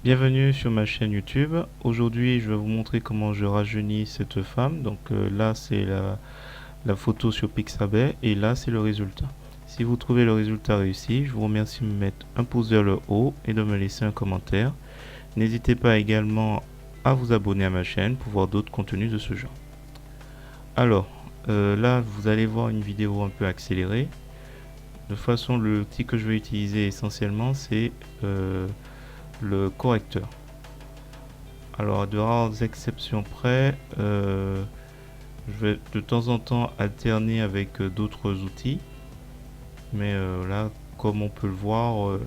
Bienvenue sur ma chaîne YouTube. Aujourd'hui, je vais vous montrer comment je rajeunis cette femme. Donc là, c'est la photo sur Pixabay et là, c'est le résultat. Si vous trouvez le résultat réussi, je vous remercie de me mettre un pouce vers le haut et de me laisser un commentaire. N'hésitez pas également à vous abonner à ma chaîne pour voir d'autres contenus de ce genre. Alors, là, vous allez voir une vidéo un peu accélérée. De toute façon, l'outil que je vais utiliser essentiellement, c'est le correcteur. Alors, à de rares exceptions près, je vais de temps en temps alterner avec d'autres outils. Mais là, comme on peut le voir,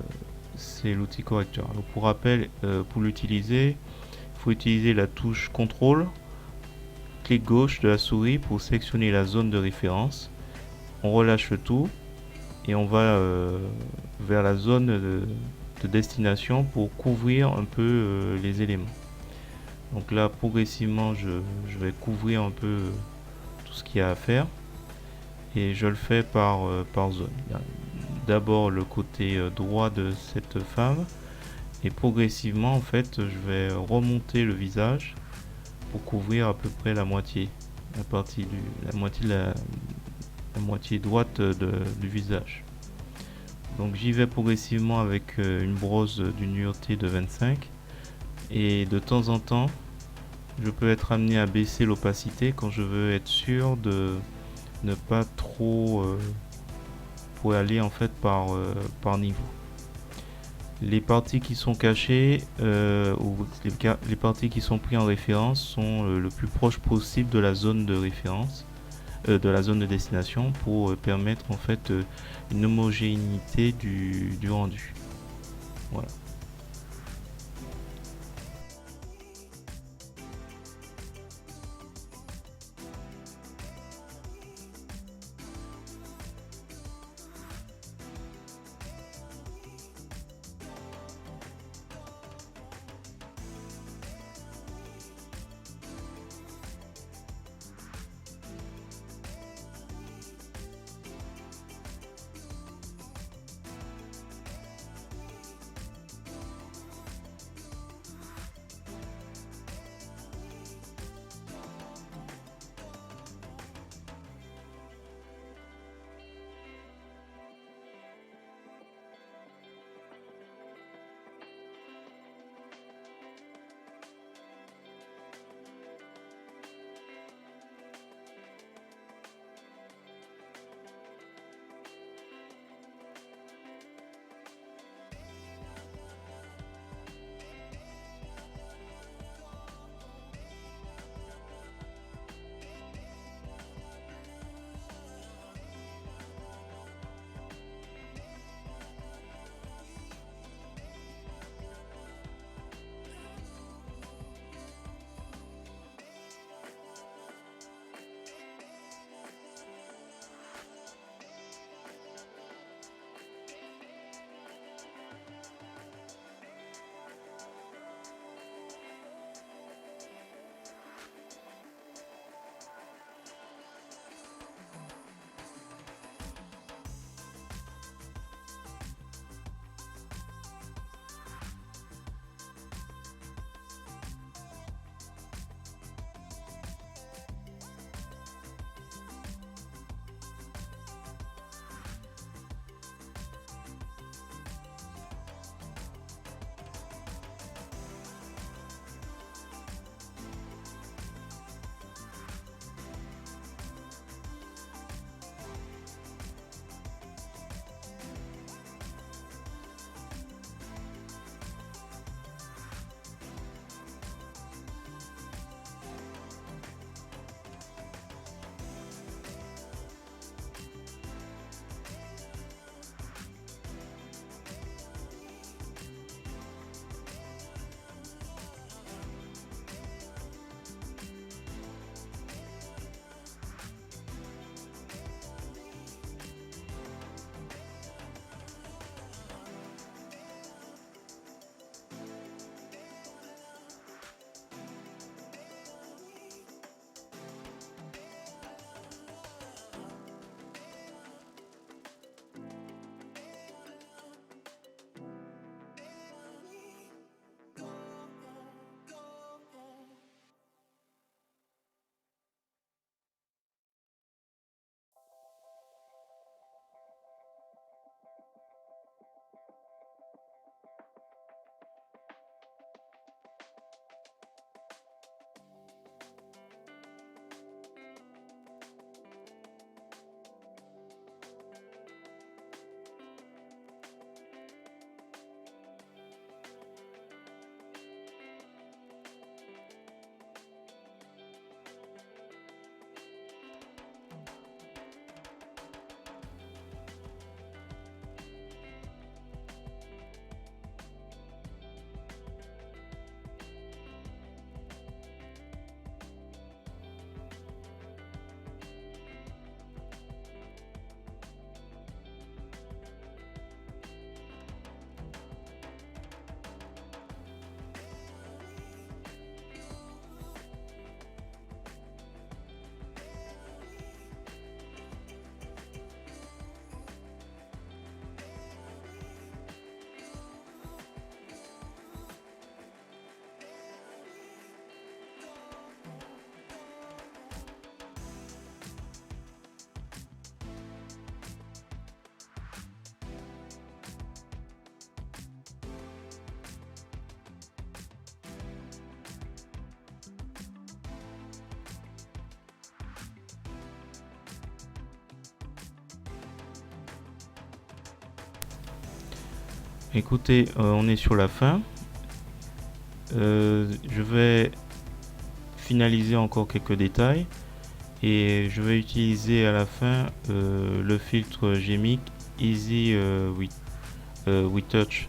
c'est l'outil correcteur. Alors, pour rappel, pour l'utiliser, il faut utiliser la touche contrôle, clic gauche de la souris pour sélectionner la zone de référence. On relâche le tout et on va vers la zone de destination pour couvrir un peu les éléments. Donc là, progressivement, je vais couvrir un peu tout ce qu'il y a à faire et je le fais par zone. D'abord le côté droit de cette femme et progressivement, en fait, je vais remonter le visage pour couvrir à peu près la moitié, la moitié droite du visage. Donc j'y vais progressivement avec une brosse d'une dureté de 25 et de temps en temps, je peux être amené à baisser l'opacité quand je veux être sûr de ne pas trop pour aller en fait par niveau. Les parties qui sont cachées ou les parties qui sont prises en référence sont le plus proche possible de la zone de référence, de la zone de destination pour permettre en fait une homogénéité du rendu. Voilà. Écoutez, on est sur la fin. Je vais finaliser encore quelques détails et je vais utiliser à la fin le filtre Gemic Easy Retouch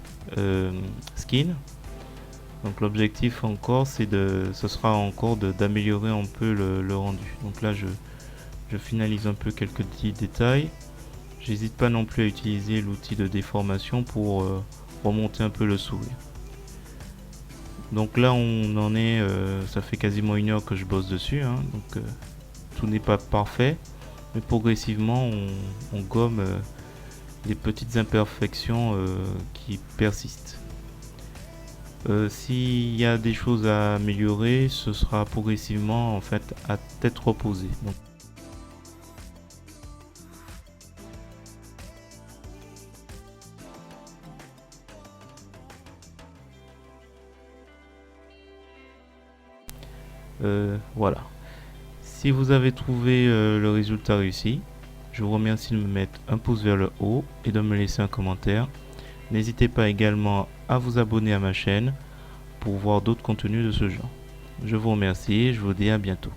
Skin. Donc l'objectif encore ce sera encore d'améliorer un peu le rendu. Donc là je finalise un peu quelques petits détails. J'hésite pas non plus à utiliser l'outil de déformation pour remonter un peu le sourire. Donc là on en est, ça fait quasiment 1 heure que je bosse dessus, hein, donc tout n'est pas parfait, mais progressivement on gomme les petites imperfections qui persistent. S'il y a des choses à améliorer, ce sera progressivement en fait à tête reposée. Donc, voilà. Si vous avez trouvé le résultat réussi, je vous remercie de me mettre un pouce vers le haut et de me laisser un commentaire. N'hésitez pas également à vous abonner à ma chaîne pour voir d'autres contenus de ce genre. Je vous remercie et je vous dis à bientôt.